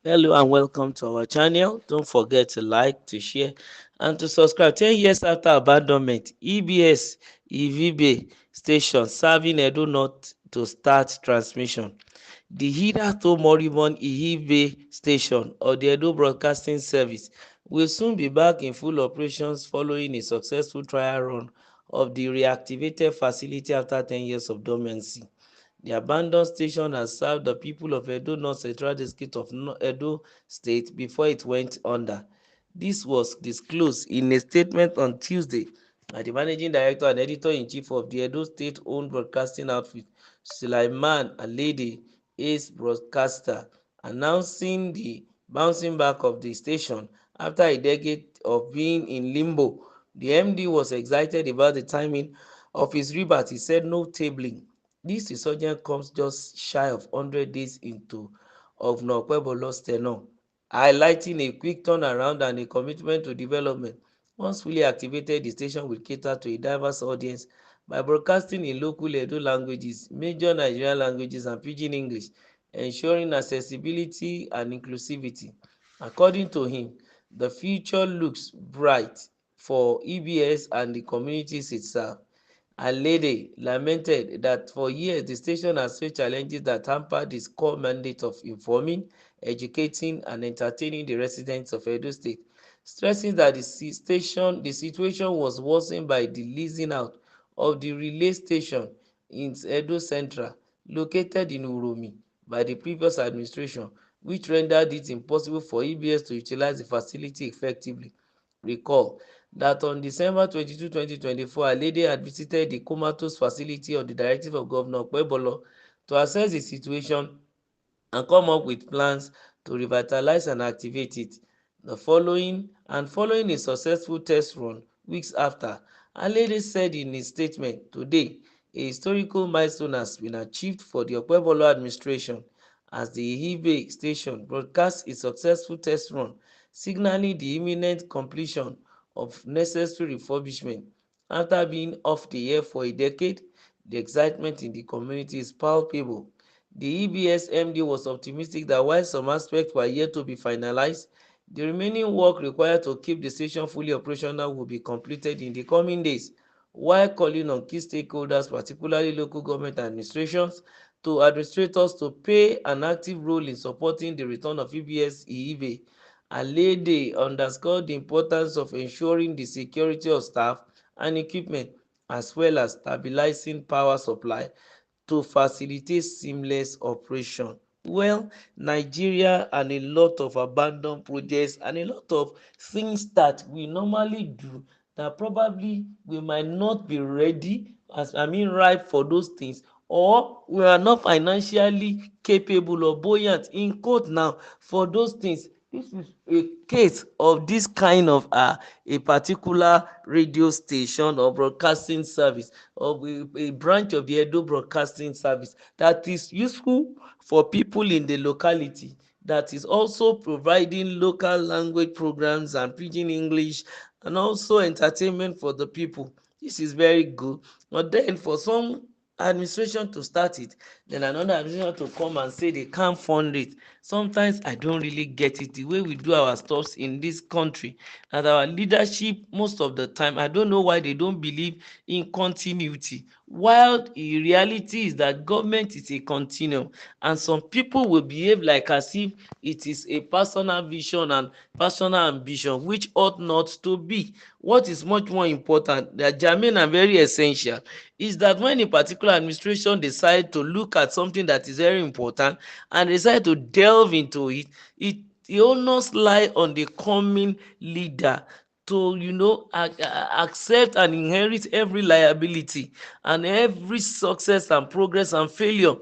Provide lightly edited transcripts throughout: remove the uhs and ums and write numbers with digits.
Hello and welcome to our channel. Don't forget to like, to share, and to subscribe. 10 years after abandonment, EBS EVB station serving Edo North to start transmission. The hitherto moribund Ihibe station of the Edo Broadcasting Service will soon be back in full operations following a successful trial run of the reactivated facility after 10 years of dormancy. The abandoned station has served the people of Edo North Central District of Edo State before it went under. This was disclosed in a statement on Tuesday by the Managing Director and Editor-in-Chief of the Edo State-owned broadcasting outfit, Sulaiman Alede, Ace Broadcaster, announcing the bouncing back of the station after a decade of being in limbo. The MD was excited about the timing of his rebirth. He said, "No tabling. This resurgence comes just shy of 100 days into Governor Okpebholo's tenure, highlighting a quick turnaround and a commitment to development. Once fully activated, the station will cater to a diverse audience by broadcasting in local Edo languages, major Nigerian languages, and Pidgin English, ensuring accessibility and inclusivity." According to him, the future looks bright for EBS and the communities it serves. Alede lamented that for years the station has faced challenges that hampered its core mandate of informing, educating, and entertaining the residents of Edo State, stressing that the situation was worsened by the leasing out of the relay station in Edo Central, located in Uromi, by the previous administration, which rendered it impossible for EBS to utilize the facility effectively. Recall that on December 22, 2024, Alede had visited the comatose facility on the directive of Governor Okpebholo to assess the situation and come up with plans to revitalize and activate it. Following a successful test run weeks after, Alede said in his statement, "Today, a historical milestone has been achieved for the Okpebholo administration as the Ihibe station broadcasts a successful test run, signaling the imminent completion of necessary refurbishment." After being off the air for a decade, the excitement in the community is palpable. The EBS MD was optimistic that while some aspects were yet to be finalized, the remaining work required to keep the station fully operational will be completed in the coming days, while calling on key stakeholders, particularly local government administrators, to play an active role in supporting the return of EBS Ihibe. Alede underscored the importance of ensuring the security of staff and equipment, as well as stabilizing power supply to facilitate seamless operation. Well, Nigeria and a lot of abandoned projects and a lot of things that we normally do that probably we might not be ready, ripe for those things, or we are not financially capable or buoyant in quote now for those things. This is a case of this kind of a particular radio station or broadcasting service, or a branch of the Edo Broadcasting Service that is useful for people in the locality, that is also providing local language programs and pidgin English and also entertainment for the people. This is very good. But then for some administration to start it, then another administration to come and say they can't fund it. Sometimes I don't really get it, the way we do our stuffs in this country, that our leadership most of the time, I don't know why they don't believe in continuity, while the reality is that government is a continuum, and some people will behave like as if it is a personal vision and personal ambition, which ought not to be. What is much more important, that germane and very essential, is that when a particular administration decide to look at something that is very important and decide to delve into it, the onus lie on the coming leader to accept and inherit every liability and every success and progress and failure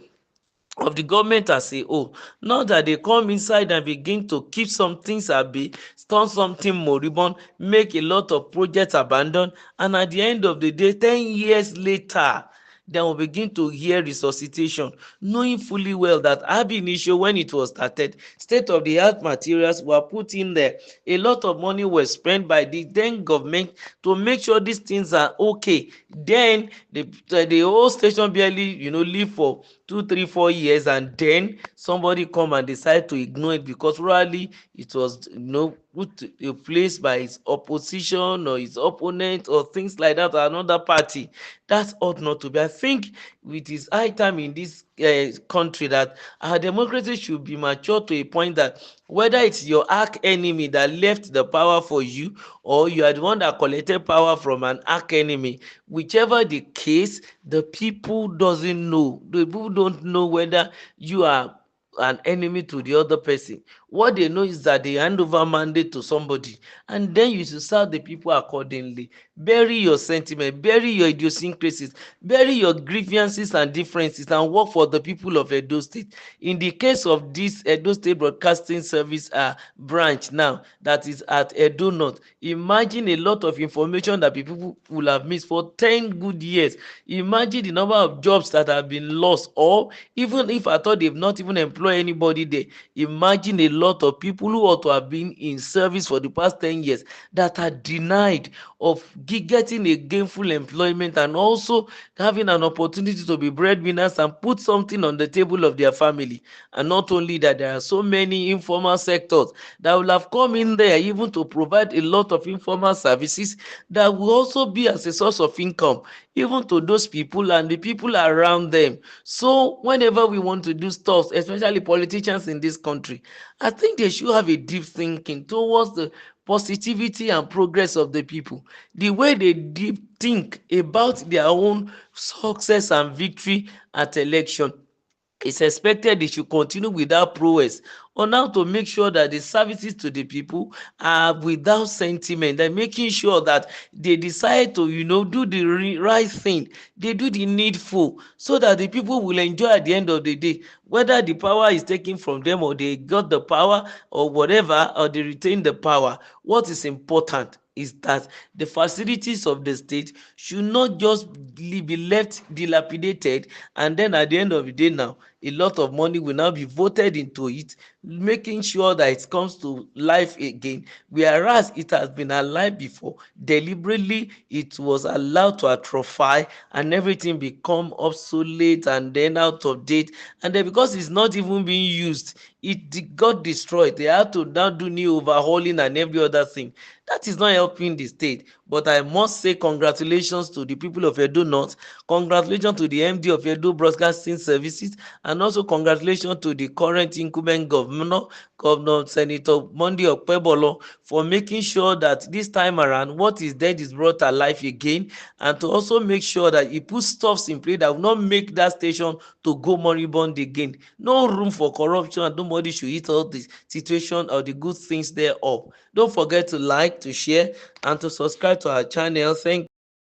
of the government as a whole. Not that they come inside and begin to keep some things at bay, turn something moribund, make a lot of projects abandon, and at the end of the day, 10 years later, then we begin to hear resuscitation, knowing fully well that ab initio, when it was started, state of the art materials were put in there. A lot of money was spent by the then government to make sure these things are okay. Then the whole station barely live for 2 3 4 years, and then somebody come and decide to ignore it because probably it was put a place by his opposition or his opponent or things like that, or another party. That ought not to be. I think it is high time in this country that our democracy should be mature to a point that whether it's your arch enemy that left the power for you, or you are the one that collected power from an arch enemy, whichever the case, the people doesn't know. The people don't know whether you are an enemy to the other person. What they know is that they hand over mandate to somebody, and then you should serve the people accordingly. Bury your sentiment, bury your idiosyncrasies, bury your grievances and differences, and work for the people of Edo State. In the case of this Edo State Broadcasting Service branch now that is at Edo North, imagine a lot of information that people will have missed for 10 good years. Imagine the number of jobs that have been lost, or even if I thought they've not even employed anybody there, imagine a lot of people who ought to have been in service for the past 10 years that are denied of getting a gainful employment, and also having an opportunity to be breadwinners and put something on the table of their family. And not only that, there are so many informal sectors that will have come in there even to provide a lot of informal services that will also be as a source of income even to those people and the people around them. So whenever we want to do stuff, especially politicians in this country, I think they should have a deep thinking towards the positivity and progress of the people. The way they deep think about their own success and victory at election, it's expected they should continue with that prowess on how to make sure that the services to the people are without sentiment, and making sure that they decide to do the right thing, they do the needful, so that the people will enjoy at the end of the day, whether the power is taken from them or they got the power or whatever, or they retain the power. What is important is that the facilities of the state should not just be left dilapidated, and then at the end of the day now, a lot of money will now be voted into it, making sure that it comes to life again, whereas it has been alive before. Deliberately it was allowed to atrophy and everything become obsolete and then out of date, and then because it's not even being used, it got destroyed. They had to now do new overhauling and every other thing. That is not helping the state. But I must say congratulations to the people of Edo North, congratulations to the MD of Edo Broadcasting Services, and also congratulations to the current incumbent Governor Senator Monday Okpebolo, for making sure that this time around what is dead is brought alive again, and to also make sure that he puts stuffs in place that will not make that station to go moribund again. No room for corruption, and nobody should eat all the situation or the good things thereof. Don't forget to like, to share, and to subscribe to our channel. Thank